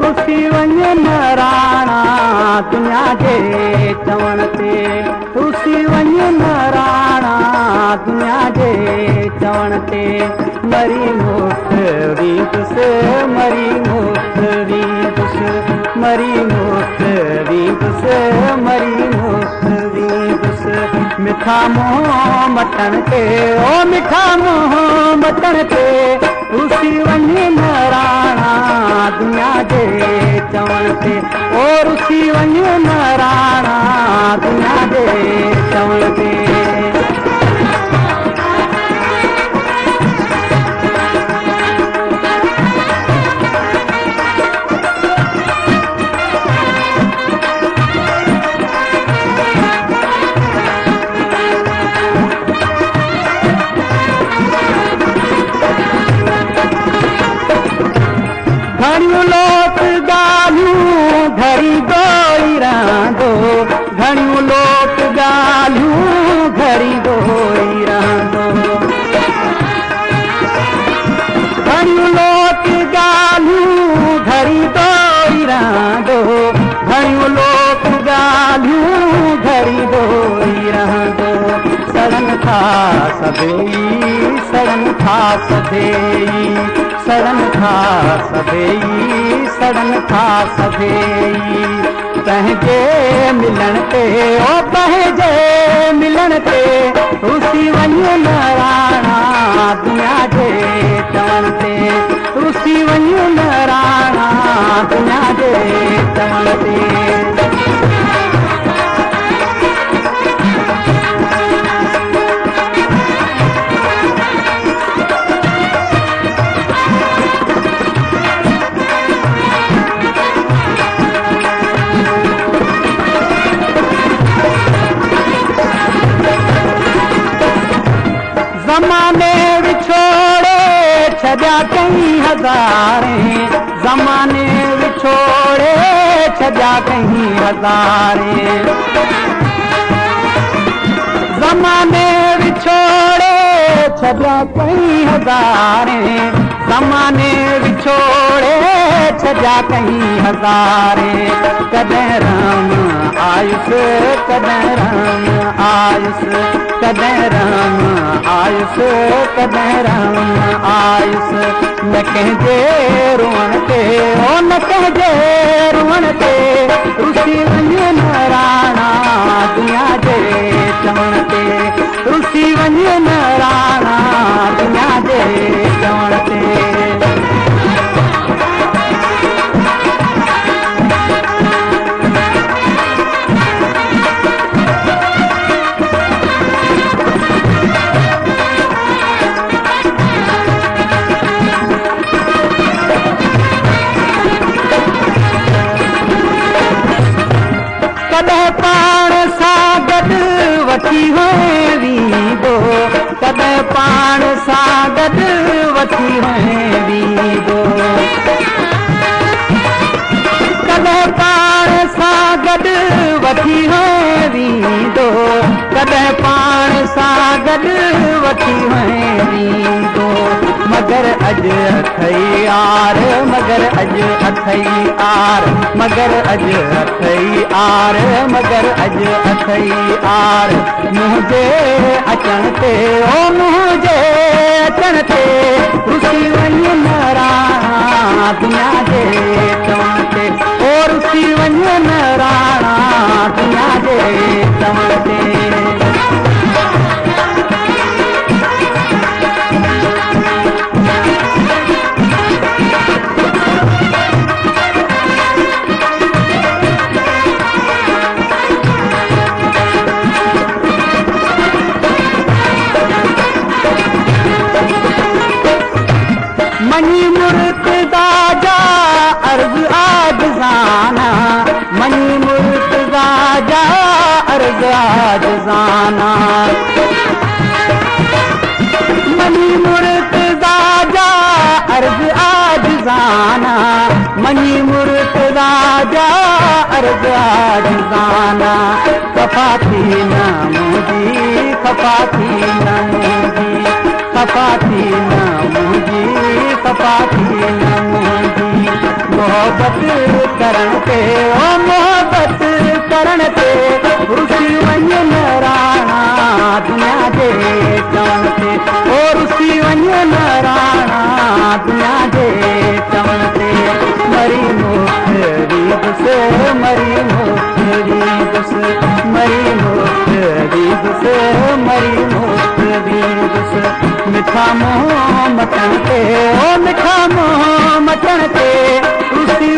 रुसी वञे नाराणा दुनिया जे चवण ते, रुसी वञे नाराणा दुनिया जे चवण ते। मरी मुक्त वींदुसि, मरी मुक्त वींदुसि, मरी मुक्त वींदुसि, मरी मुक्त वींदुसि। मिठा मुंहुं मटण ते, ओ मिठा मुंहुं मटण ते, रुसी वञे नाराणा दुनिया जे चवण ते, ओ रुसी वञे नाराणा दुनिया जे चवण ते। घणियूं लोक ॻाल्हियूं घड़ी ॻोई रहंदो, घणियूं लोक ॻाल्हियूं घड़ी ॻोई रहंदो, घणियूं लोक ॻाल्हियूं घड़ी ॻोई रहंदो, घणियूं लोक ॻाल्हियूं घड़ी ॻोई रहंदो। सड़न था सभेई, सड़न था सभेई, सड़न था सभेई, सड़न था सभेई। पंहिंजे मिलण ते, ओ पंहिंजे मिलण ते, रुसी वञे नाराणा दुनिया जे चवण ते, रुसी वञे नाराणा दुनिया जे चवण ते। ज़माने विछोड़े छॾिया कई हज़ारे, ज़माने विछोड़े छॾिया कई हज़ारे, ज़माने विछोड़े छॾिया कई हज़ारे, ज़माने विछोड़े छॾिया कई हज़ारे। कॾहिं राम आयुसि, कॾहिं राम आयुसि, कॾहिं राम आयुसि, कॾहिं राम आयुसि। न कंहिंजे रुअण ते, ओ न कंहिंजे रुअण ते, रुसी वञे नाराणा दुनिया जे चवण ते, रुसी वञे नाराणा दुनिया जे चवण ते। कॾहिं पाण सां गॾु वठी वेंदो, कॾहिं पाण सां गॾु वठी वेंदो, कॾहिं पाण सां गॾु वठी वेंदो, कॾहिं पाण सां गॾु वठी वेंदो। मगर अॼु अथई आर, मगर अॼु अथई आर, मगर अॼु अथई आर, मगर अॼु अथई आर। मुंहिंजे अचण ते, ओ मुंहिंजे अचण ते, रुसी वञे नाराणा दुनिया जे चवण ते, ओ रुसी वञे नाराणा दुनिया जे चवण ते। मनी मुर्तज़ा जा अर्ज़ आजिज़ाना, मनी मुर्तज़ा जा अर्ज़ आजिज़ाना, मनी मुर्तज़ा जा अर्ज़ आजिज़ाना, मनी मुर्तज़ा जा अर्ज़ आजिज़ाना। खफ़ा थी न मुंहिंजी, खफ़ा थी न मुंहिंजी, खफ़ा थी न मुंहिंजी, खफ़ा थी न मुंहिंजी। मोहब्बत करण ते ओ मोहब्बत करण ते रुसी वञन राणा दुनिया जे चवण ते ओ रुसी वञन राणा दुनिया जे चवण ते मरी मोहरी दुस मरी मोहरी दुस मरी मोहरी दुस मरी मोहरी दुस मिठा मोह मचण ते ओ मिठा मोह मचण ते रुसी